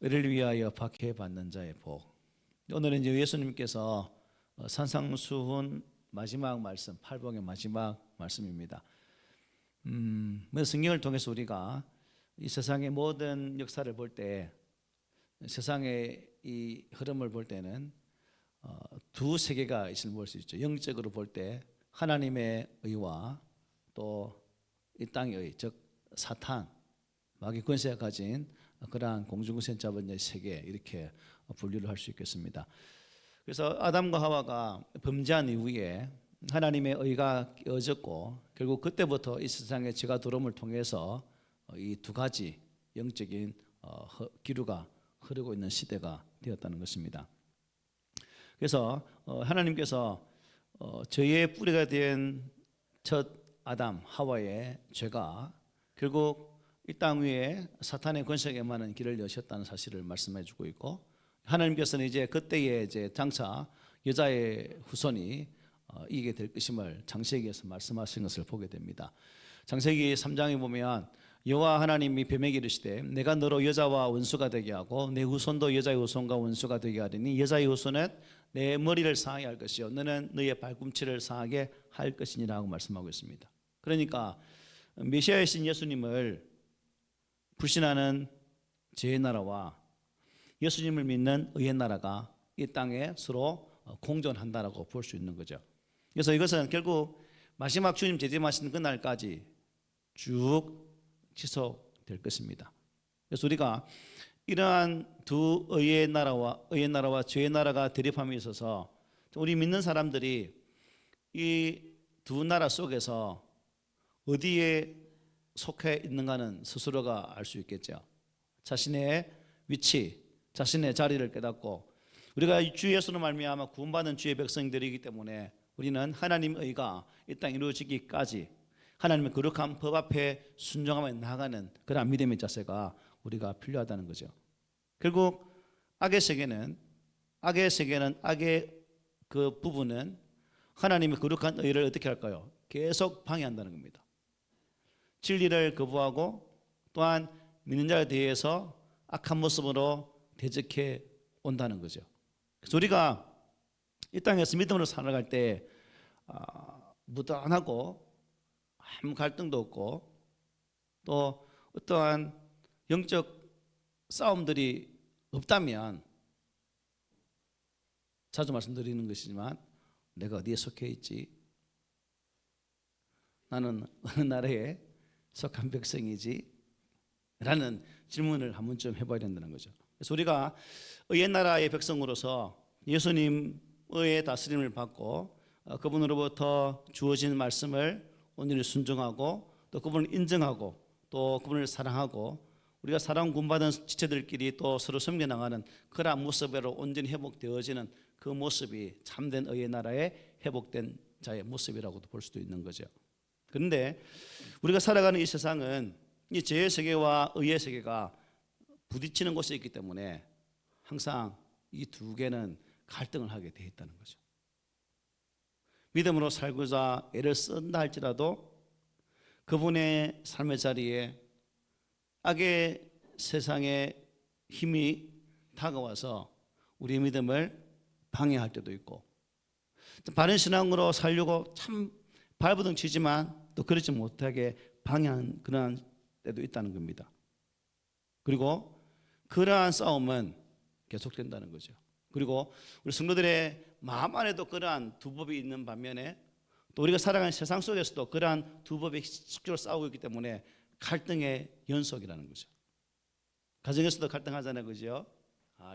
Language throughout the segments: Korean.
의를 위하여 박해받는 자의 복. 오늘은 이제 예수님께서 산상수훈 마지막 말씀, 팔복의 마지막 말씀입니다. 성경을 통해서 우리가 이 세상의 모든 역사를 볼 때, 세상의 이 흐름을 볼 때는 두 세계가 있음을 볼 수 있죠. 영적으로 볼 때 하나님의 의와 또 이 땅의 의, 즉 사탄, 마귀 권세가 가진 그러한 공중권세 잡은 세계, 이렇게 분류를 할 수 있겠습니다. 그래서 아담과 하와가 범죄한 이후에 하나님의 의가 깨어졌고, 결국 그때부터 이 세상에 죄가 들어옴을 통해서 이 두 가지 영적인 기류가 흐르고 있는 시대가 되었다는 것입니다. 그래서 하나님께서 죄의 뿌리가 된 첫 아담 하와의 죄가 결국 이 땅 위에 사탄의 권세에만은 길을 여셨다는 사실을 말씀해 주고 있고, 하나님께서는 이제 그때에 이제 장차 여자의 후손이 이기게 될 것임을 창세기에서 말씀하신 것을 보게 됩니다. 창세기 3장에 보면 여호와 하나님이 뱀에게 이르시되 내가 너로 여자와 원수가 되게 하고 내 후손도 여자의 후손과 원수가 되게 하리니 여자의 후손은 내 머리를 상하게 할 것이요 너는 너의 발꿈치를 상하게 할 것이니라고 말씀하고 있습니다. 그러니까 메시아이신 예수님을 불신하는 죄의 나라와 예수님을 믿는 의의 나라가 이 땅에 서로 공존한다라고 볼 수 있는 거죠. 그래서 이것은 결국 마지막 주님 재림하시는 그날까지 쭉 지속될 것입니다. 그래서 우리가 이러한 두 의의 나라와 죄의 나라가 대립함에 있어서 우리 믿는 사람들이 이 두 나라 속에서 어디에 속해 있는가는 스스로가 알 수 있겠죠. 자신의 위치, 자신의 자리를 깨닫고, 우리가 주 예수로 말미암아 구원받은 주의 백성들이기 때문에 우리는 하나님의 의가 이 땅에 이루어지기까지 하나님의 거룩한 법 앞에 순종하며 나아가는 그런 믿음의 자세가 우리가 필요하다는 거죠. 결국 악의 세계는 악의 그 부분은 하나님의 거룩한 의를 어떻게 할까요? 계속 방해한다는 겁니다. 진리를 거부하고 또한 믿는 자에 대해서 악한 모습으로 대적해 온다는 거죠. 그래서 우리가 이 땅에서 믿음으로 살아갈 때 무던하고 아무 갈등도 없고 또 어떠한 영적 싸움들이 없다면, 자주 말씀드리는 것이지만 내가 어디에 속해 있지? 나는 어느 나라에 속한 백성이지? 라는 질문을 한 번쯤 해봐야 된다는 거죠. 그래서 우리가 의의 나라의 백성으로서 예수님의 다스림을 받고 그분으로부터 주어진 말씀을 온전히 순종하고 또 그분을 인정하고 또 그분을 사랑하고 우리가 사랑 구원받은 지체들끼리 또 서로 섬겨나가는 그러한 모습으로 온전히 회복되어지는 그 모습이 참된 의의 나라의 회복된 자의 모습이라고도 볼 수도 있는 거죠. 그런데 우리가 살아가는 이 세상은 이 죄의 세계와 의의 세계가 부딪히는 곳에 있기 때문에 항상 이 두 개는 갈등을 하게 되어 있다는 거죠. 믿음으로 살고자 애를 쓴다 할지라도 그분의 삶의 자리에 악의 세상의 힘이 다가와서 우리의 믿음을 방해할 때도 있고, 바른 신앙으로 살려고 참 발버둥 치지만 또 그렇지 못하게 방해한 그러한 때도 있다는 겁니다. 그리고 그러한 싸움은 계속된다는 거죠. 그리고 우리 성도들의 마음 안에도 그러한 두 법이 있는 반면에 또 우리가 살아가는 세상 속에서도 그러한 두 법이 숙적으로 싸우고 있기 때문에 갈등의 연속이라는 거죠. 가정에서도 갈등하잖아요, 그죠?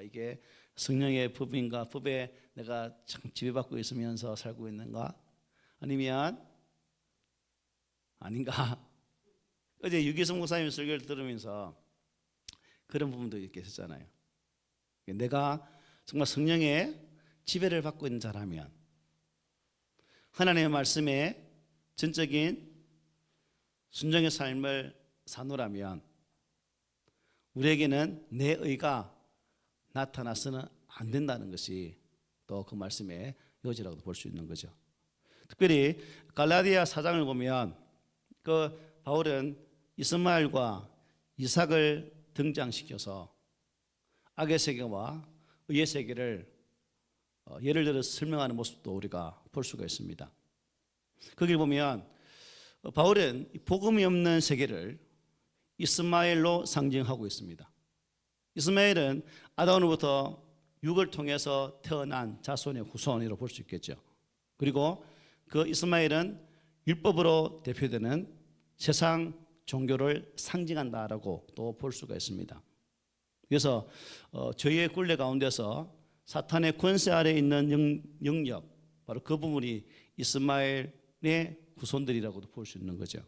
이게 성령의 법인가, 법에 내가 참 지배받고 있으면서 살고 있는가, 아니면 아닌가. 어제 유기성 목사님 설교를 들으면서 그런 부분도 이렇게 했잖아요. 내가 정말 성령의 지배를 받고 있는 자라면, 하나님의 말씀에 전적인 순종의 삶을 사노라면 우리에게는 내 의가 나타나서는 안 된다는 것이 또 그 말씀의 요지라고 볼 수 있는 거죠. 특별히 갈라디아 4장을 보면 그 바울은 이스마엘과 이삭을 등장시켜서 악의 세계와 의의 세계를 예를 들어 설명하는 모습도 우리가 볼 수가 있습니다. 거기를 보면 바울은 복음이 없는 세계를 이스마엘로 상징하고 있습니다. 이스마엘은 아담으로부터 육을 통해서 태어난 자손의 후손이라고 볼 수 있겠죠. 그리고 그 이스마엘은 율법으로 대표되는 세상 종교를 상징한다라고 또 볼 수가 있습니다. 그래서 죄의 굴레 가운데서 사탄의 권세 아래 있는 영역, 바로 그 부분이 이스마엘의 후손들이라고도 볼 수 있는 거죠.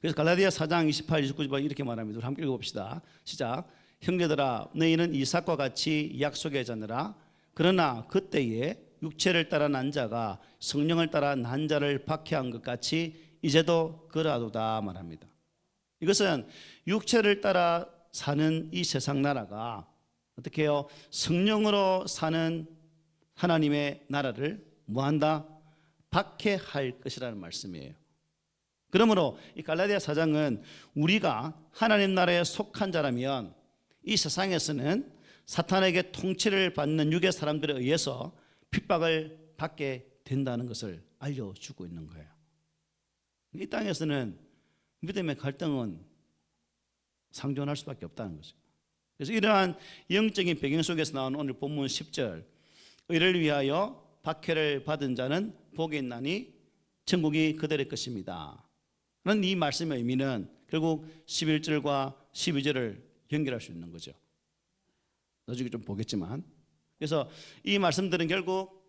그래서 갈라디아 4장 28, 29절 이렇게 말합니다. 우리 함께 읽어봅시다. 시작. 형제들아, 너희는 이삭과 같이 약속의 자녀라. 그러나 그때에 육체를 따라 난 자가 성령을 따라 난 자를 박해한 것 같이 이제도 그러하도다 말합니다. 이것은 육체를 따라 사는 이 세상 나라가 어떻게 해요? 성령으로 사는 하나님의 나라를 뭐한다? 박해할 것이라는 말씀이에요. 그러므로 이 갈라디아 4장은 우리가 하나님 나라에 속한 자라면 이 세상에서는 사탄에게 통치를 받는 육의 사람들에 의해서 핍박을 받게 된다는 것을 알려주고 있는 거예요. 이 땅에서는 믿음의 갈등은 상존할 수밖에 없다는 거죠. 그래서 이러한 영적인 배경 속에서 나오는 오늘 본문 10절, 의를 위하여 박해를 받은 자는 복이 있나니 천국이 그들의 것입니다 라는 이 말씀의 의미는 결국 11절과 12절을 연결할 수 있는 거죠. 나중에 좀 보겠지만, 그래서 이 말씀들은 결국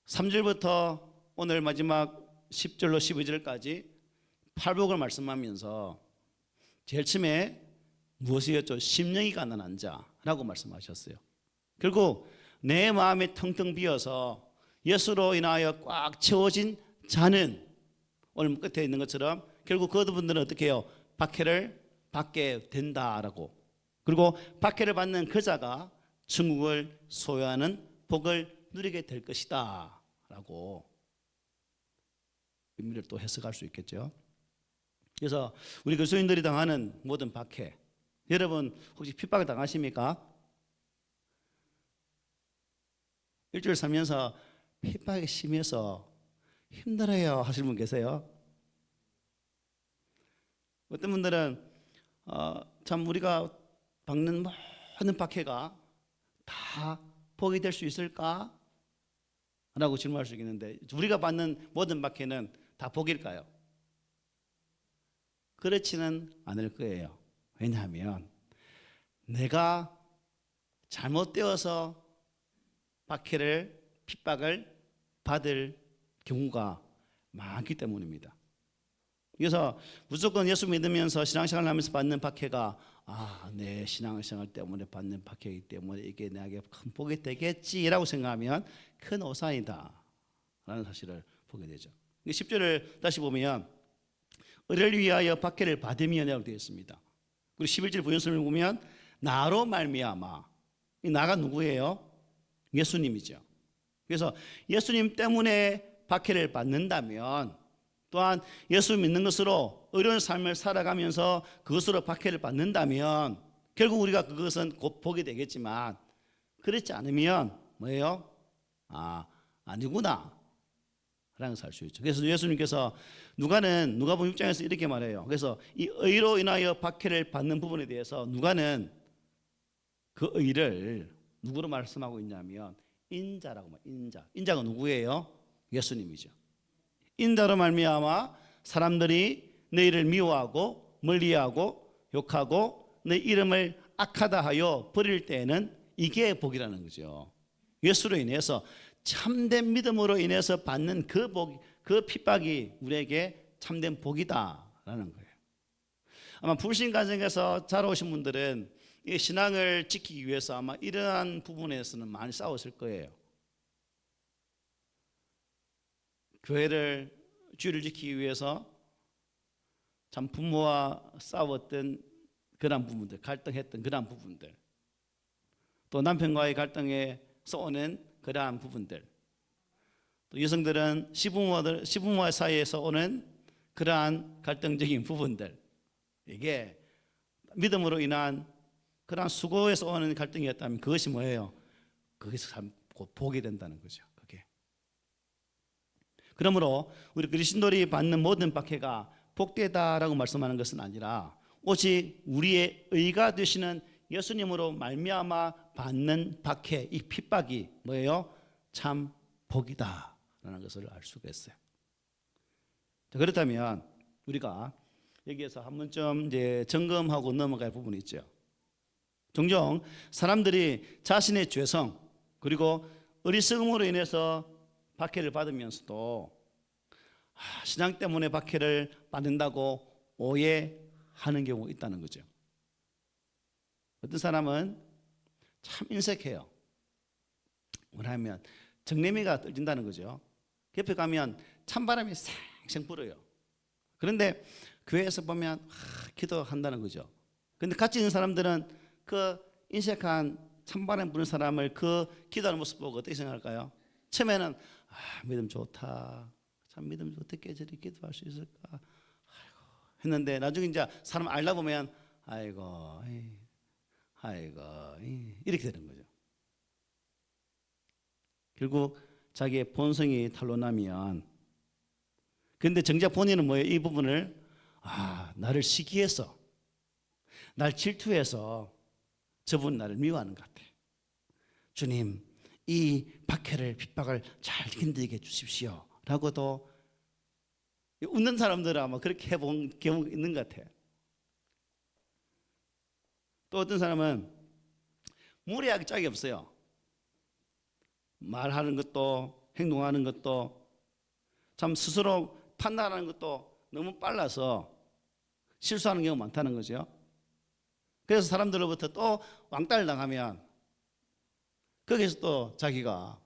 3절부터 오늘 마지막 10절로 12절까지 팔복을 말씀하면서 제일 처음에 무엇이었죠? 심령이 가난한 자라고 말씀하셨어요. 결국 내 마음이 텅텅 비어서 예수로 인하여 꽉 채워진 자는 오늘 끝에 있는 것처럼 결국 그분들은 어떻게 해요? 박해를 받게 된다라고. 그리고 박해를 받는 그 자가 천국을 소유하는 복을 누리게 될 것이다 라고 의미를 또 해석할 수 있겠죠. 그래서 우리 그리스도인들이 당하는 모든 박해, 여러분 혹시 핍박을 당하십니까? 일주일 살면서 핍박이 심해서 힘들어요 하시는 분 계세요? 어떤 분들은 참 우리가 받는 모든 박해가 다 복이 될 수 있을까? 라고 질문할 수 있겠는데, 우리가 받는 모든 박해는 다 복일까요? 그렇지는 않을 거예요. 왜냐하면 내가 잘못되어서 박해를, 핍박을 받을 경우가 많기 때문입니다. 그래서 무조건 예수 믿으면서 신앙생활을 하면서 받는 박해가 내 신앙생활 때문에 받는 박해이기 때문에 이게 내게 큰 복이 되겠지라고 생각하면 큰 오산이다 라는 사실을 보게 되죠. 10절을 다시 보면 의를 위하여 박해를 받으며 라고 되어 있습니다. 그리고 11절 부연설을 보면 나로 말미암아, 이 나가 누구예요? 예수님이죠. 그래서 예수님 때문에 박해를 받는다면, 또한 예수 믿는 것으로 의로운 삶을 살아가면서 그것으로 박해를 받는다면 결국 우리가 그것은 곧 복이 되겠지만, 그렇지 않으면 뭐예요? 아니구나 라는 것을 알 수 있죠. 그래서 예수님께서 누가복음 6장에서 이렇게 말해요. 그래서 이 의로 인하여 박해를 받는 부분에 대해서 누가는 그 의를 누구로 말씀하고 있냐면 인자라고 말해요. 인자가 누구예요? 예수님이죠. 인자로 말미암아 사람들이 너희를 미워하고 멀리하고 욕하고 내 이름을 악하다 하여 버릴 때에는 이게 복이라는 거죠. 예수로 인해서 참된 믿음으로 인해서 받는 그 복, 그 핍박이 우리에게 참된 복이다라는 거예요. 아마 불신 가정에서 자라오신 분들은 이 신앙을 지키기 위해서 아마 이러한 부분에서는 많이 싸웠을 거예요. 교회를, 주의를 지키기 위해서 참 부모와 싸웠던 그런 부분들, 갈등했던 그런 부분들, 또 남편과의 갈등에서 오는 그러한 부분들, 또 여성들은 시부모와 사이에서 오는 그러한 갈등적인 부분들, 이게 믿음으로 인한 그러한 수고에서 오는 갈등이었다면 그것이 뭐예요? 거기서 곧 보게 된다는 거죠. 그게. 그러므로 우리 그리스도인들이 받는 모든 박해가 복되다라고 말씀하는 것은 아니라 오직 우리의 의가 되시는 예수님으로 말미암아 받는 박해, 이 핍박이 뭐예요? 참 복이다라는 것을 알 수가 있어요. 그렇다면 우리가 여기에서 한 번쯤 이제 점검하고 넘어갈 부분이 있죠. 종종 사람들이 자신의 죄성 그리고 어리석음으로 인해서 박해를 받으면서도 신앙 때문에 박해를 받는다고 오해하는 경우가 있다는 거죠. 어떤 사람은 참 인색해요. 뭐냐면 정내미가 떨진다는 거죠. 옆에 가면 찬바람이 쌩쌩 불어요. 그런데 교회에서 보면 기도한다는 거죠. 그런데 같이 있는 사람들은 그 인색한 찬바람 부는 사람을 그 기도하는 모습 보고 어떻게 생각할까요? 처음에는 믿음 좋다. 참 믿음 어떻게 저리 기도할 수 있을까? 아이고 했는데 나중에 이제 사람 알다 보면 아이고 이렇게 되는 거죠. 결국 자기의 본성이 탄로나면 그런데 정작 본인은 뭐예요? 이 부분을 나를 시기해서 날 질투해서 저분 나를 미워하는 것 같아. 주님 이 박해를 핍박을 잘 견디게 해주십시오 라고도 웃는 사람들은 아마 그렇게 해본 경우가 있는 것 같아요. 또 어떤 사람은 무례하게 짝이 없어요. 말하는 것도 행동하는 것도 참 스스로 판단하는 것도 너무 빨라서 실수하는 경우가 많다는 거죠. 그래서 사람들로부터 또 왕따를 당하면 거기서 또 자기가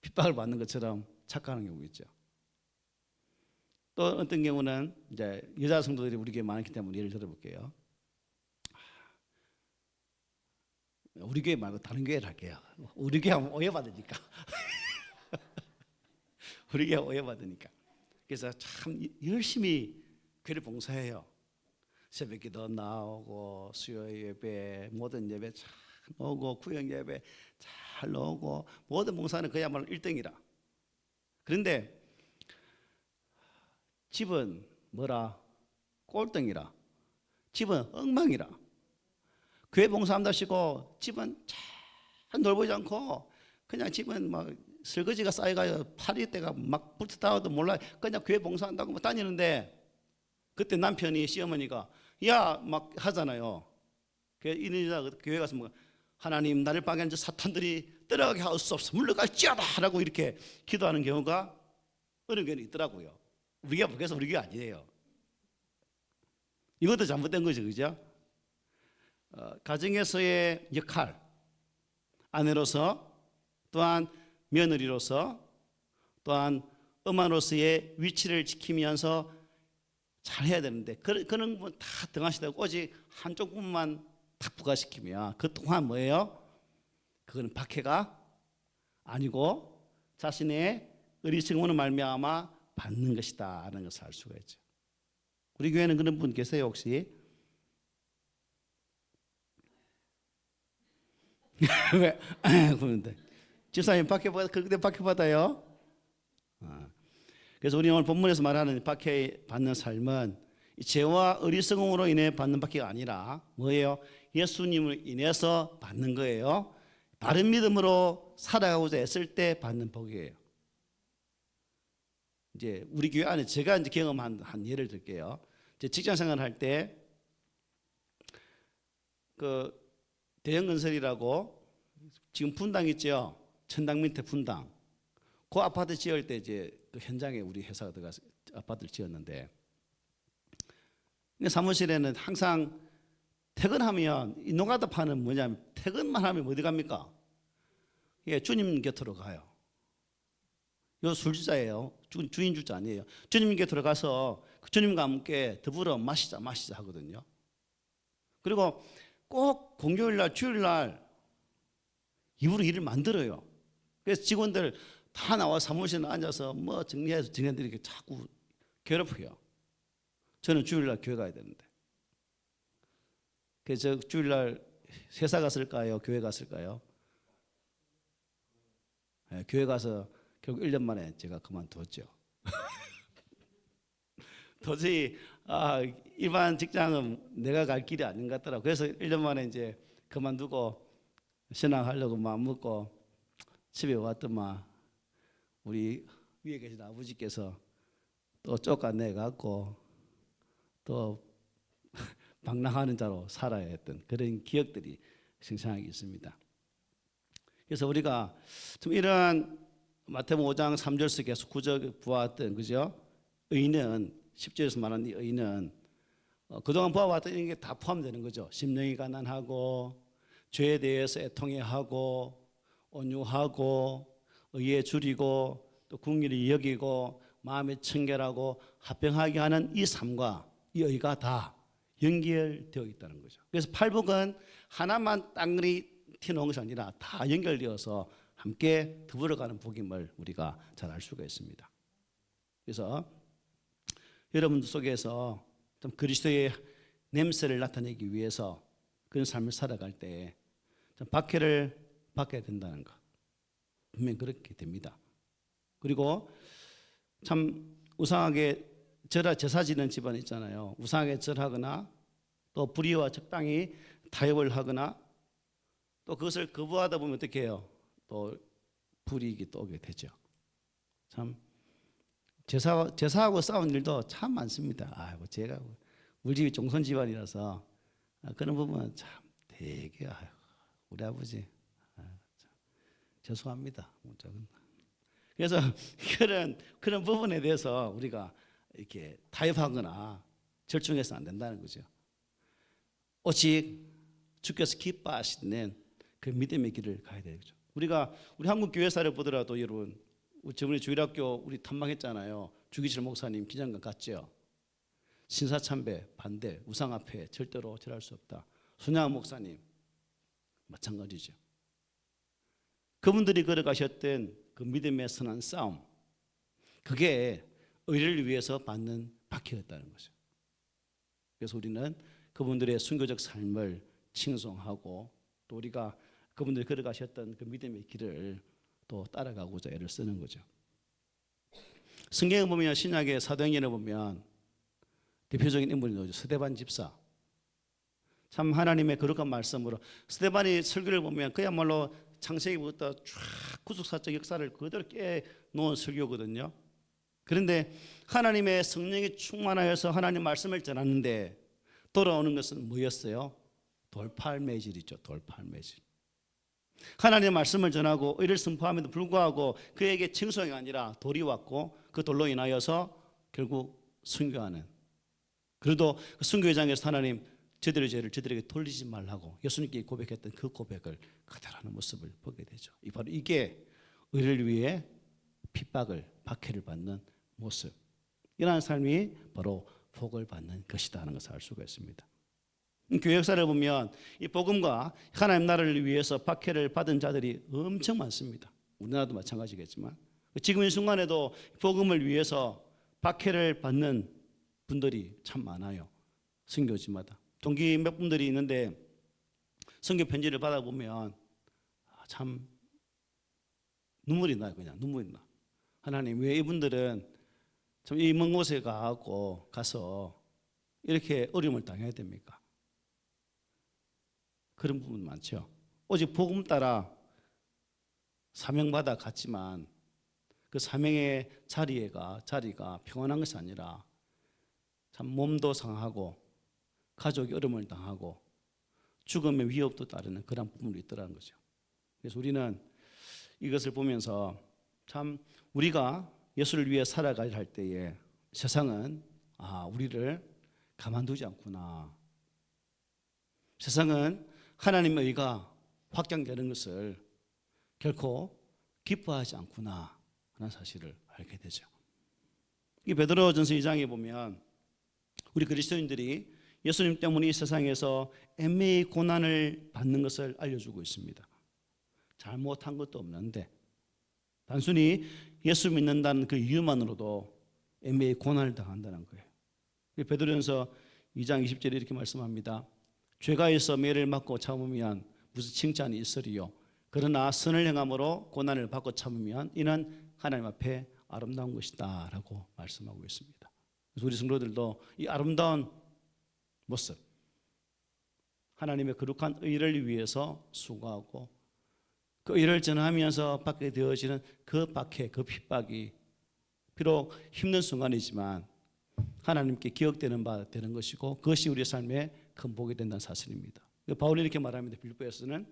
핍박을 받는 것처럼 착각하는 경우가 있죠. 또 어떤 경우는 이제 여자 성도들이 우리 교회에 많기 때문에 예를 들어볼게요. 우리 교회 말고 다른 교회를 할게요. 우리 교회 하면 오해받으니까. 우리 교회 오해받으니까. 그래서 참 열심히 교회를 봉사해요. 새벽기도 나오고 수요 예배, 모든 예배 잘 오고 구역 예배 잘 오고 모든 봉사는 그야말로 1등이라. 그런데 집은 뭐라? 꼴등이라. 집은 엉망이라. 교회 봉사한다시고 집은 잘 돌보지 않고 그냥 집은 막 설거지가 쌓여가지고 파리대가 막 붙었다고도 몰라. 그냥 교회 봉사한다고 뭐 다니는데 그때 남편이 시어머니가 야 막 하잖아요. 이런 교회 가서 뭐 하나님 나를 방해한 저 사탄들이 들어가게 하옵소서 물러갈지어다 라고 이렇게 기도하는 경우가 어느 교회는 있더라고요. 우리가 그래서 우리 교회 아니에요. 이것도 잘못된 거죠, 그죠? 가정에서의 역할, 아내로서 또한 며느리로서 또한 엄마로서의 위치를 지키면서 잘 해야 되는데 그런 분 다 등하시다고 오직 한쪽 부분만 탁 부과시키면 그 또한 뭐예요? 그거는 박해가 아니고 자신의 어리석음으로 말미암아 받는 것이다 라는 것을 알 수가 있죠. 우리 교회는 그런 분 계세요 혹시? 왜? 그런데 집사님 박해받아 그때 박해받아요? 그래서 우리 오늘 본문에서 말하는 박해받는 삶은 죄와 어리석음으로 인해 받는 박해가 아니라 뭐예요? 예수님을 인해서 받는 거예요. 바른 믿음으로 살아가고자 했을 때 받는 복이에요. 이제 우리 교회 안에 제가 이제 경험한 한 예를 들게요. 제 직장 생활할 때 그 대형건설이라고 지금 분당 있죠? 천당 밑에 분당. 그 아파트 지을 때 이제 그 현장에 우리 회사가 들어가서 아파트를 지었는데 사무실에는 항상 퇴근하면 이 노가다파는 뭐냐면 퇴근만 하면 어디 갑니까? 예, 주님 곁으로 가요. 요 술주자예요. 주인 주자 아니에요. 주님 곁으로 가서 그 주님과 함께 더불어 마시자 하거든요. 그리고 꼭 공휴일날 주일날 이후로 일을 만들어요. 그래서 직원들 다 나와 사무실에 앉아서 뭐 정리해서 정해드리게 자꾸 괴롭혀요. 저는 주일날 교회 가야 되는데. 그래서 주일날 회사 갔을까요? 교회 갔을까요? 네, 교회 가서 결국 1년 만에 제가 그만두었죠. 도저히 일반 직장은 내가 갈 길이 아닌 것 같더라고요. 그래서 1년 만에 이제 그만두고 신앙하려고 마음 먹고 집에 왔더만 우리 위에 계신 아버지께서 또 쫓아내갖고 또 방랑하는 자로 살아야 했던 그런 기억들이 생생하게 있습니다. 그래서 우리가 좀 이러한 마태복음 5장 3절에서 계속 구절 보았던 그죠? 의인은 10절에서 말하는 이 의인은 그동안 보아왔던 이런 게 다 포함되는 거죠. 심령이 가난하고 죄에 대해서 애통해하고 온유하고 의에 줄이고 또 긍휼히 여기고 마음이 청결하고 합병하게 하는 이 삶과 이 의가 다 연결되어 있다는 거죠. 그래서 팔복은 하나만 땅이 튀어나온 것이 아니라 다 연결되어서 함께 더불어가는 복임을 우리가 잘 알 수가 있습니다. 그래서 여러분들 속에서 좀 그리스도의 냄새를 나타내기 위해서 그런 삶을 살아갈 때 좀 박해를 받게 된다는 것 분명히 그렇게 됩니다. 그리고 참 우상하게 제사 지는 집안 있잖아요. 우상하게 절하거나 또 불의와 적당히 타협을 하거나 또 그것을 거부하다 보면 어떻게 해요? 또 불이익이 또 오게 되죠. 참 제사하고 싸운 일도 참 많습니다. 제가 우리 집이 종선 집안이라서 그런 부분은 참 되게 우리 아버지 죄송합니다. 그래서 그런 부분에 대해서 우리가 이렇게 타협하거나 절충해서 안 된다는 거죠. 오직 주께서 기뻐하시는 그 믿음의 길을 가야 되죠. 우리 한국 교회사를 보더라도 여러분, 저번에 주일학교 우리 탐방했잖아요. 주기실 목사님 기념관 갔죠. 신사참배 반대, 우상 앞에 절대로 절할 수 없다. 손양원 목사님 마찬가지죠. 그분들이 걸어가셨던 그 믿음의 선한 싸움, 그게 의를 위해서 받는 박해였다는 거죠. 그래서 우리는 그분들의 순교적 삶을 칭송하고 또 우리가 그분들이 걸어가셨던 그 믿음의 길을 또 따라가고자 애를 쓰는 거죠. 성경에 보면 신약의 사도행전에 보면 대표적인 인물이 나오죠. 스데반 집사. 참 하나님의 거룩한 말씀으로 스데반이 설교를 보면 그야말로 창세기부터 쫙 구속사적 역사를 그대로 깨놓은 설교거든요. 그런데 하나님의 성령이 충만하여서 하나님 말씀을 전하는데 돌아오는 것은 뭐였어요? 돌팔매질이죠. 돌팔매질. 하나님의 말씀을 전하고 의를 선포함에도 불구하고 그에게 칭송이 아니라 돌이 왔고 그 돌로 인하여서 결국 순교하는, 그래도 그 순교회장에서 하나님 저들의 죄를 저들에게 돌리지 말라고 예수님께 고백했던 그 고백을 그대로 하는 모습을 보게 되죠. 바로 이게 의를 위해 핍박을 박해를 받는 모습, 이러한 삶이 바로 복을 받는 것이다 하는 것을 알 수가 있습니다. 교회 역사를 보면 이 복음과 하나님 나라를 위해서 박해를 받은 자들이 엄청 많습니다. 우리나라도 마찬가지겠지만 지금 이 순간에도 복음을 위해서 박해를 받는 분들이 참 많아요. 선교지마다 동기 몇 분들이 있는데 선교 편지를 받아보면 참 눈물이 나요. 그냥 눈물이 나. 하나님, 왜 이분들은 참 이 먼 곳에 가서 이렇게 어려움을 당해야 됩니까? 그런 부분 많죠. 오직 복음 따라 사명받아 갔지만 그 사명의 자리가 평안한 것이 아니라 참 몸도 상하고 가족이 어려움을 당하고 죽음의 위협도 따르는 그런 부분도 있더라는 거죠. 그래서 우리는 이것을 보면서 참 우리가 예수를 위해 살아가야 할 때에 세상은 우리를 가만두지 않구나. 세상은 하나님의 의가 확장되는 것을 결코 기뻐하지 않구나 하는 사실을 알게 되죠. 이 베드로전서 2장에 보면 우리 그리스도인들이 예수님 때문에 이 세상에서 애매히 고난을 받는 것을 알려주고 있습니다. 잘못한 것도 없는데 단순히 예수 믿는다는 그 이유만으로도 애매히 고난을 당한다는 거예요. 베드로전서 2장 20절에 이렇게 말씀합니다. 죄가 있어 매를 맞고 참으면 무슨 칭찬이 있으리요. 그러나 선을 행함으로 고난을 받고 참으면 이는 하나님 앞에 아름다운 것이다 라고 말씀하고 있습니다. 그래서 우리 성도들도 이 아름다운 모습, 하나님의 거룩한 의를 위해서 수고하고 그 의를 전하면서 받게 되어지는 그 박해, 그 핍박이 비록 힘든 순간이지만 하나님께 기억되는 바 되는 것이고 그것이 우리의 삶에 큰 복이 된다는 사실입니다. 바울이 이렇게 말합니다. 빌립보에서는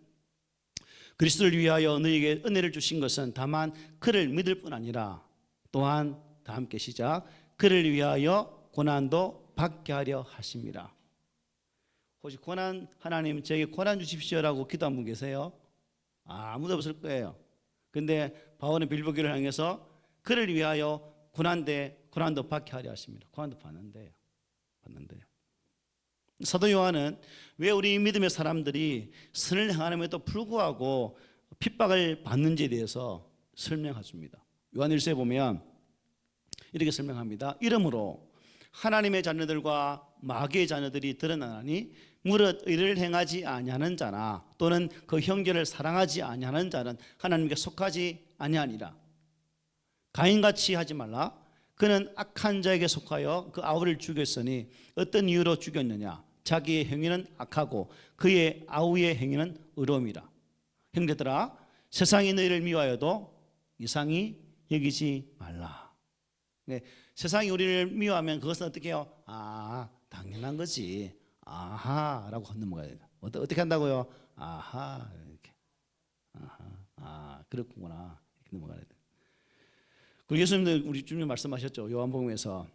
그리스도를 위하여 너희에게 은혜를 주신 것은 다만 그를 믿을 뿐 아니라 또한 다 함께 시작 그를 위하여 고난도 받게 하려 하심이라. 혹시 고난 하나님 저에게 고난 주십시오라고 기도한 분 계세요? 아무도 없을 거예요. 근데 바울은 빌립보 교회를 향해서 그를 위하여 고난도 받게 하려 하십니다. 고난도 받는데요. 사도 요한은 왜 우리 믿음의 사람들이 선을 행함에도 불구하고 핍박을 받는지에 대해서 설명하십니다. 요한 1서에 보면 이렇게 설명합니다. 이러므로 하나님의 자녀들과 마귀의 자녀들이 드러나니 무릇 의를 행하지 아니하는 자나 또는 그 형제를 사랑하지 아니하는 자는 하나님께 속하지 아니하니라. 가인같이 하지 말라. 그는 악한 자에게 속하여 그 아우를 죽였으니 어떤 이유로 죽였느냐. 자기의 행위는 악하고 그의 아우의 행위는 의로움이라. 형제들아 세상이 너희를 미워하여도 이상히 여기지 말라. 네, 세상이 우리를 미워하면 그것은 어떻게 해요? 당연한 거지. 라고 넘어가야 돼요. 어떻게 한다고요? 이렇게. 그렇구나. 이렇게 넘어가야 돼요. 그리고 예수님도 우리 주님 말씀하셨죠. 요한복음에서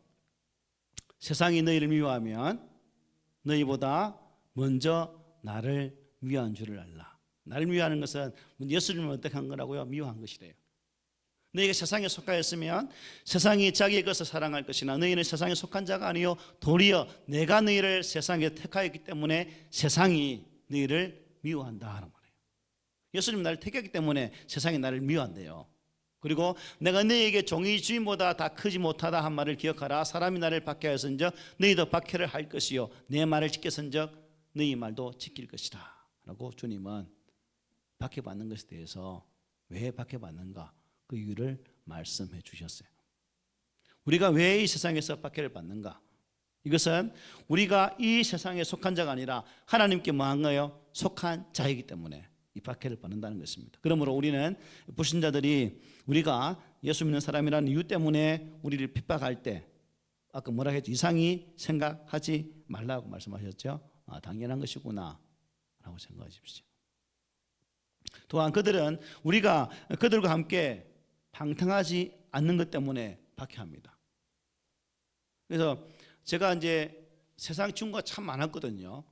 세상이 너희를 미워하면 너희보다 먼저 나를 미워한 줄을 알라. 나를 미워하는 것은 예수님을 어떻게 한 거라고요? 미워한 것이래요. 너희가 세상에 속하였으면 세상이 자기의 것을 사랑할 것이나 너희는 세상에 속한 자가 아니요 도리어 내가 너희를 세상에 택하였기 때문에 세상이 너희를 미워한다 하는 말이에요. 예수님 나를 택했기 때문에 세상이 나를 미워한대요. 그리고 내가 너희에게 종이 주인보다 다 크지 못하다 한 말을 기억하라. 사람이 나를 박해하였은즉 너희도 박해를 할 것이요 내 말을 지켰은즉 너희 말도 지킬 것이다 라고 주님은 박해받는 것에 대해서 왜 박해받는가 그 이유를 말씀해 주셨어요. 우리가 왜 이 세상에서 박해를 받는가? 이것은 우리가 이 세상에 속한 자가 아니라 하나님께 뭐한 거예요? 속한 자이기 때문에 이 박해를 받는다는 것입니다. 그러므로 우리는 불신자들이 우리가 예수 믿는 사람이라는 이유 때문에 우리를 핍박할 때 아까 뭐라 했죠? 이상히 생각하지 말라고 말씀하셨죠. 당연한 것이구나 라고 생각하십시오. 또한 그들은 우리가 그들과 함께 방탕하지 않는 것 때문에 박해합니다. 그래서 제가 이제 세상 친구가 참 많았거든요.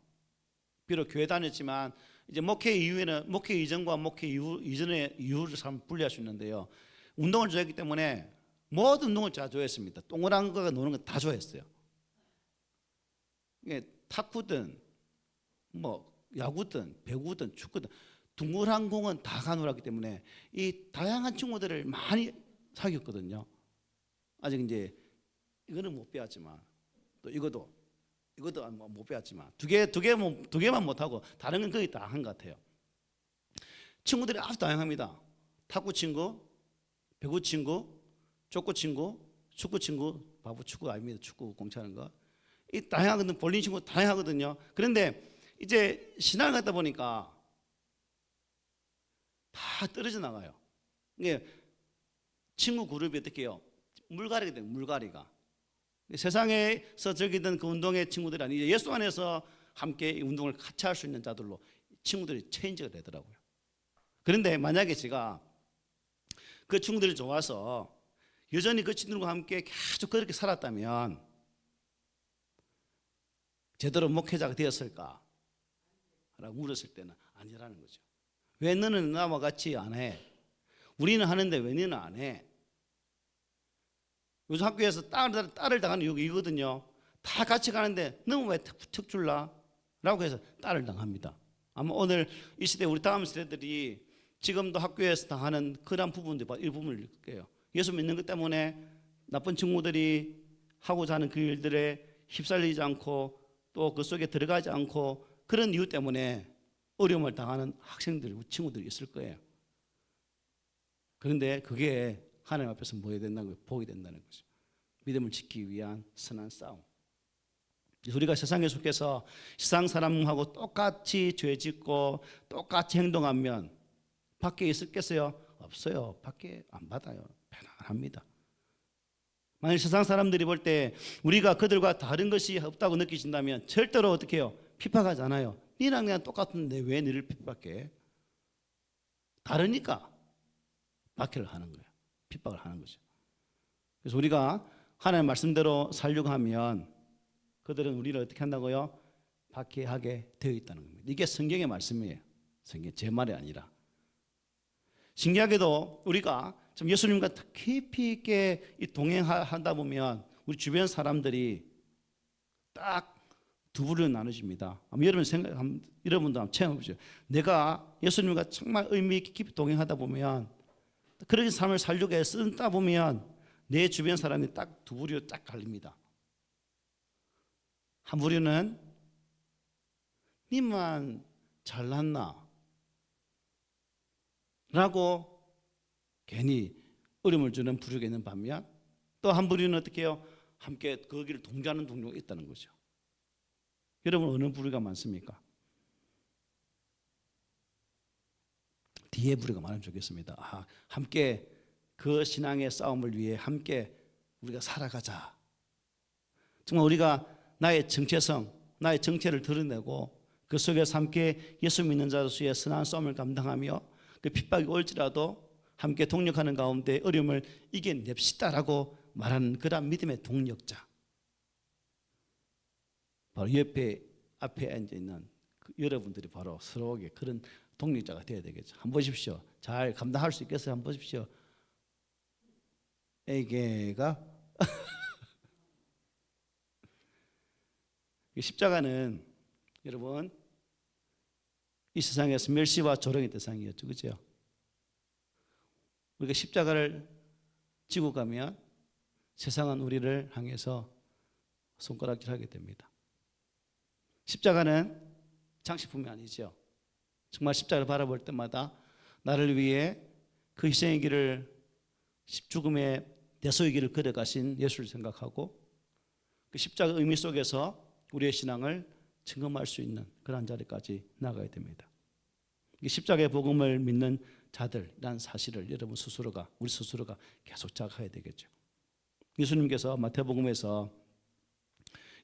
비록 교회 다녔지만 이제 목회 이후에는 목회 이전과 목회 이전의 이유를 참 분리할 수 있는데요. 운동을 좋아했기 때문에 모든 운동을 다 좋아했습니다. 동그란 거가 노는 거 다 좋아했어요. 탁구든 뭐 야구든 배구든 축구든 둥그란 공은 다 가누라기 때문에 이 다양한 친구들을 많이 사귀었거든요. 아직 이제 이거는 못 배웠지만 또 이것도 못 배웠지만 두 개만 못하고 다른 건 거의 다 한 것 같아요. 친구들이 아주 다양합니다. 탁구 친구, 배구 친구, 족구 친구, 축구 친구, 바보 축구 아닙니다. 축구 공차는 거. 이 다양하거든요. 볼링 친구 다양하거든요. 그런데 이제 신앙을 갖다 보니까 다 떨어져 나가요. 이게 친구 그룹이 어떻게 해요? 물갈이가 돼요. 물갈이가. 세상에서 즐기던 그 운동의 친구들이 아니고 예수 안에서 함께 이 운동을 같이 할 수 있는 자들로 친구들이 체인지가 되더라고요. 그런데 만약에 제가 그 친구들이 좋아서 여전히 그 친구들과 함께 계속 그렇게 살았다면 제대로 목회자가 되었을까? 라고 물었을 때는 아니라는 거죠. 왜 너는 나와 같이 안 해? 우리는 하는데 왜 너는 안 해? 요즘 학교에서 딸을 당하는 이유가 이거든요. 다 같이 가는데 너는 왜 툭 줄라? 라고 해서 딸을 당합니다. 아마 오늘 이 시대 우리 다음 세대들이 지금도 학교에서 당하는 그런 부분들 일부분을 일 거예요. 예수 믿는 것 때문에 나쁜 친구들이 하고자 하는 그 일들에 휩쓸리지 않고 또 그 속에 들어가지 않고 그런 이유 때문에 어려움을 당하는 학생들, 친구들이 있을 거예요. 그런데 그게 하나님 앞에서 뭐 해야 된다는 거예요? 복이 된다는 거죠. 믿음을 지키기 위한 선한 싸움. 우리가 세상에 속해서 세상 사람하고 똑같이 죄 짓고 똑같이 행동하면 밖에 있었겠어요? 없어요. 밖에 안 받아요. 편안합니다. 만약 세상 사람들이 볼 때 우리가 그들과 다른 것이 없다고 느끼신다면 절대로 어떻게 해요? 핍박하지 않아요. 니랑 그냥 똑같은데 왜 너를 핍박해? 다르니까 박해를 하는 거예요. 핍박을 하는 거죠. 그래서 우리가 하나님 말씀대로 살려고 하면 그들은 우리를 어떻게 한다고요? 박해하게 되어 있다는 겁니다. 이게 성경의 말씀이에요. 성경 제 말이 아니라. 신기하게도 우리가 좀 예수님과 깊이 있게 동행하다 보면 우리 주변 사람들이 딱 두 부류로 나눠집니다. 여러분도 한번 체험해 보죠. 내가 예수님과 정말 의미 깊이 동행하다 보면 그런 삶을 살려고 애쓰다 보면 내 주변 사람이 딱 두 부류로 딱 갈립니다. 한 부류는 니만 잘났나? 라고 괜히 어려움을 주는 부류가 있는 반면 또 한 부류는 어떻게 해요? 함께 거기를 동조하는 동료가 있다는 거죠. 여러분 어느 부류가 많습니까? 뒤에 부류가 많으면 좋겠습니다. 함께 그 신앙의 싸움을 위해 함께 우리가 살아가자. 정말 우리가 나의 정체성, 나의 정체를 드러내고 그 속에서 함께 예수 믿는 자로서의 선한 싸움을 감당하며 그 핍박이 올지라도 함께 동력하는 가운데 어려움을 이겨냅시다라고 말하는 그런 믿음의 동력자. 바로 앞에 앉아있는 여러분들이 바로 서로에게 그런 동력자가 되어야 되겠죠. 한번 보십시오. 잘 감당할 수 있겠어요? 한번 보십시오. 에게가 십자가는 여러분 이 세상에서 멸시와 조롱의 대상이었죠. 그렇죠? 우리가 십자가를 지고 가면 세상은 우리를 향해서 손가락질하게 됩니다. 십자가는 장식품이 아니죠. 정말 십자가를 바라볼 때마다 나를 위해 그 희생의 길을 죽음의 대소의 길을 걸어가신 예수를 생각하고 그 십자가 의미 속에서 우리의 신앙을 증거할 수 있는 그런 자리까지 나가야 됩니다. 십자가의 복음을 믿는 자들이란 사실을 여러분 스스로가 우리 스스로가 계속 자각해야 되겠죠. 예수님께서 마태복음에서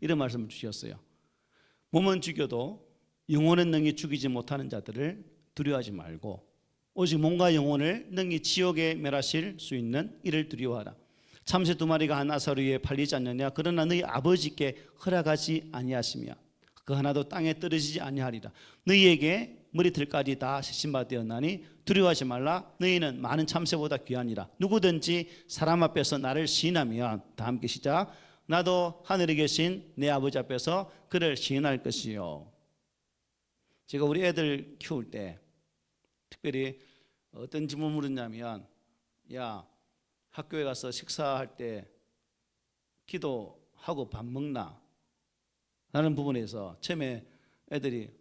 이런 말씀을 주셨어요. 몸은 죽여도 영혼은 능히 죽이지 못하는 자들을 두려워하지 말고 오직 몸과 영혼을 능히 지옥에 멸하실 수 있는 이를 두려워하라. 참새 두 마리가 한 아사루에 팔리지 않느냐? 그러나 너희 아버지께 허락하지 아니하시며 그 하나도 땅에 떨어지지 아니하리라. 너희에게 머리털까지 다 세심받되었나니 두려워하지 말라. 너희는 많은 참새보다 귀하니라. 누구든지 사람 앞에서 나를 시인하면 다 함께 시작. 나도 하늘에 계신 내 아버지 앞에서 그를 시인할 것이요. 제가 우리 애들 키울 때 특별히 어떤 질문을 물었냐면, 야, 학교에 가서 식사할 때 기도하고 밥 먹나? 라는 부분에서 처음에 애들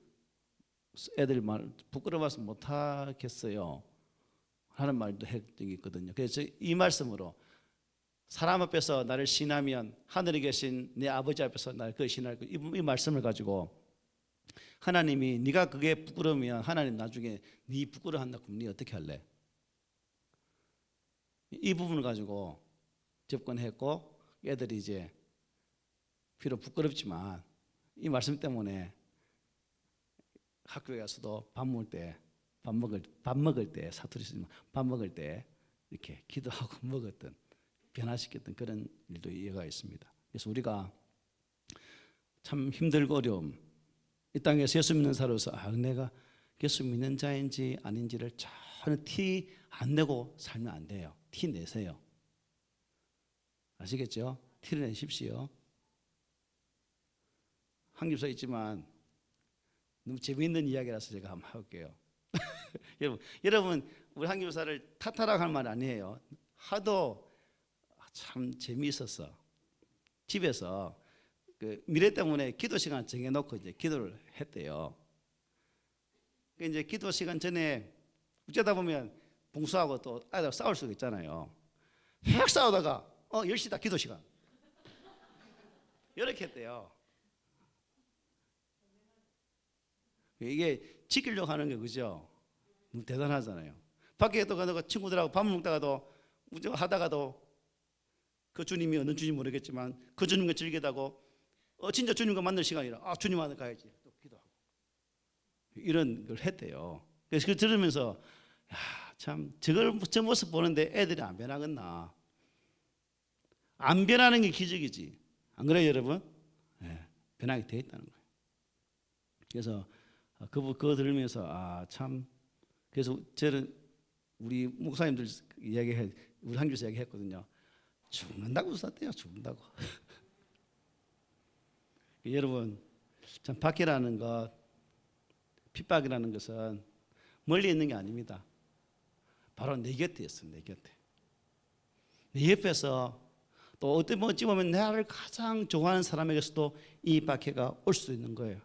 말 부끄러워서 못하겠어요 하는 말도 한 적이 있거든요. 그래서 이 말씀으로 사람 앞에서 나를 신하면 하늘에 계신 내 아버지 앞에서 나를 그 신할 것, 이 말씀을 가지고 하나님이 네가 그게 부끄러우면 하나님 나중에 네 부끄러워한다 그러면 네 어떻게 할래? 이 부분을 가지고 접근했고 애들이 이제 비록 부끄럽지만 이 말씀 때문에 학교에 가서도 밥 먹을 때 사투리 쓰지만 밥 먹을 때 이렇게 기도하고 먹었던 변화시켰던 그런 일도 이해가 있습니다. 그래서 우리가 참 힘들고 어려움 이 땅에서 예수 믿는 자로서 내가 예수 믿는 자인지 아닌지를 전혀 티 안 내고 살면 안 돼요. 티 내세요. 아시겠죠? 티를 내십시오. 한깁사 있지만 너무 재미있는 이야기라서 제가 한번 해볼게요. 여러분 우리 한깁사를 탓하라고 할 말 아니에요. 하도 참 재미있었어. 집에서 그 미래 때문에 기도 시간 정해놓고 이제 기도를 했대요. 그 이제 기도 시간 전에 어쩌다 보면 봉수하고 또 아이들 싸울 수가 있잖아요. 막 싸우다가 10시다 기도 시간 이렇게 했대요. 이게 지키려고 하는 게 그죠? 대단하잖아요. 밖에 또 가다가 친구들하고 밥 먹다가도 하다가도 그 주님이 어느 주인지 모르겠지만 그 주님과 즐기다고 진짜 주님과 만날 시간이라 주님 만나 가야지 또 기도하고 이런 걸 했대요. 그래서 그걸 들으면서 참 저 모습 보는데 애들이 안 변하겠나. 안 변하는 게 기적이지. 안 그래요 여러분? 네, 변하게 돼 있다는 거예요. 그래서 그거 들으면서 참 그래서 저는 우리 목사님들 우리 한교에서 이야기했거든요. 죽는다고 썼대요. 죽는다고. 여러분 참 박해라는 것, 핍박이라는 것은 멀리 있는 게 아닙니다. 바로 내 곁에 있어. 내 곁에. 내 옆에서 또 어떤 보면 나를 가장 좋아하는 사람에게서도 이 박해가 올 수 있는 거예요.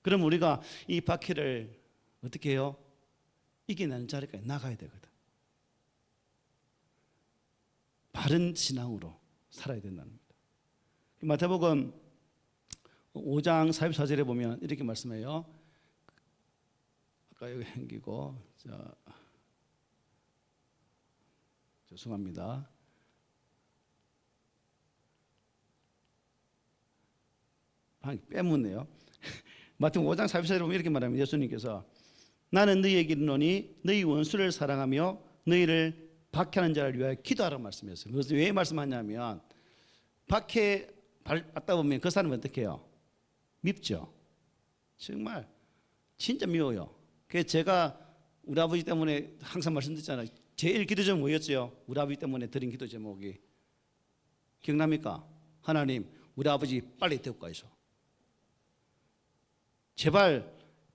그럼 우리가 이 박해를 어떻게 해요? 이겨내는 자리까지 나가야 되거든. 바른 신앙으로 살아야 된다는 겁니다. 마태복음 5장 44절에 보면 이렇게 말씀해요. 아까 여기 행기고 죄송합니다. 빼묻네요. 마태복음 5장 44절에 보면 이렇게 말합니다. 예수님께서 나는 너희에게 이르노니 너희 원수를 사랑하며 너희를 박해하는 자를 위하여 기도하라고 말씀했어요. 그래서 왜 말씀하냐면 박해 받다 보면 그 사람은 어떻게 해요? 밉죠. 정말 진짜 미워요. 그래서 제가 우리 아버지 때문에 항상 말씀드렸잖아요. 제일 기도 제목 뭐였어요? 우리 아버지 때문에 드린 기도 제목이 기억납니까? 하나님 우리 아버지 빨리 데리고 가셔. 제발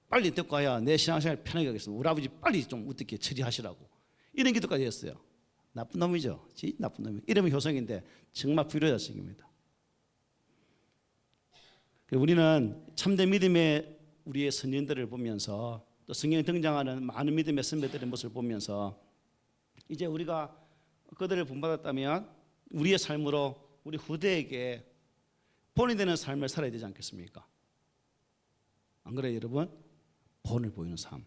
빨리 데리고 가야 내 신앙생활 편하게 하겠습니다. 우리 아버지 빨리 좀 어떻게 처리하시라고. 이런 기도까지 했어요. 나쁜 놈이죠. 진짜 나쁜 놈이에요. 이름은 효성인데 정말 불효자식입니다. 우리는 참된 믿음의 우리의 선진들을 보면서 또 성경에 등장하는 많은 믿음의 선배들의 모습을 보면서 이제 우리가 그들을 본받았다면 우리의 삶으로 우리 후대에게 본이 되는 삶을 살아야 되지 않겠습니까? 안 그래요 여러분? 본을 보이는 삶.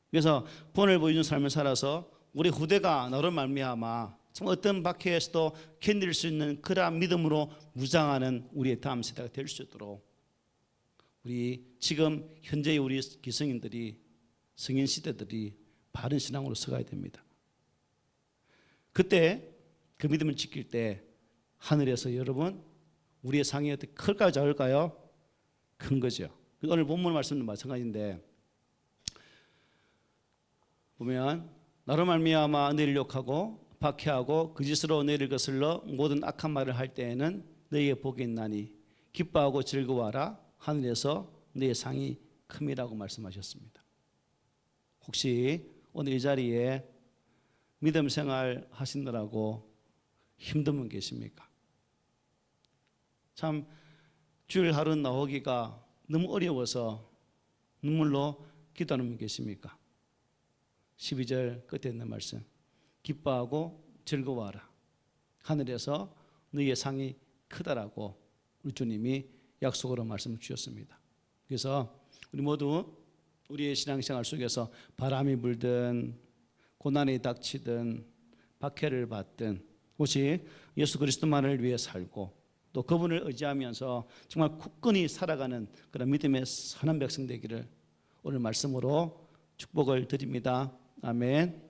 그래서 본을 보이는 삶을 살아서 우리 후대가 너로 말미암아 어떤 박해에서도 견딜 수 있는 그러한 믿음으로 무장하는 우리의 다음 세대가 될 수 있도록 우리 지금 현재의 우리 기성인들이 성인 시대들이 바른 신앙으로 서가야 됩니다. 그때 그 믿음을 지킬 때 하늘에서 여러분 우리의 상이 어떻게 클까요 작을까요? 큰 거죠. 오늘 본문 말씀도 마찬가지인데 보면 나로 말미암아 너희를 욕하고 박해하고 거짓으로 너희를 거슬러 모든 악한 말을 할 때에는 너희에게 복이 있나니 기뻐하고 즐거워하라 하늘에서 너희의 상이 큼이라고 말씀하셨습니다. 혹시 오늘 이 자리에 믿음 생활 하시느라고 힘든 분 계십니까? 참 주일 하루 나오기가 너무 어려워서 눈물로 기도하는 분 계십니까? 12절 끝에 있는 말씀 기뻐하고 즐거워하라 하늘에서 너희의 상이 크다라고 우리 주님이 약속으로 말씀을 주셨습니다. 그래서 우리 모두 우리의 신앙생활 속에서 바람이 불든 고난이 닥치든 박해를 받든 오직 예수 그리스도만을 위해 살고 또 그분을 의지하면서 정말 굳건히 살아가는 그런 믿음의 선한 백성 되기를 오늘 말씀으로 축복을 드립니다. 아멘.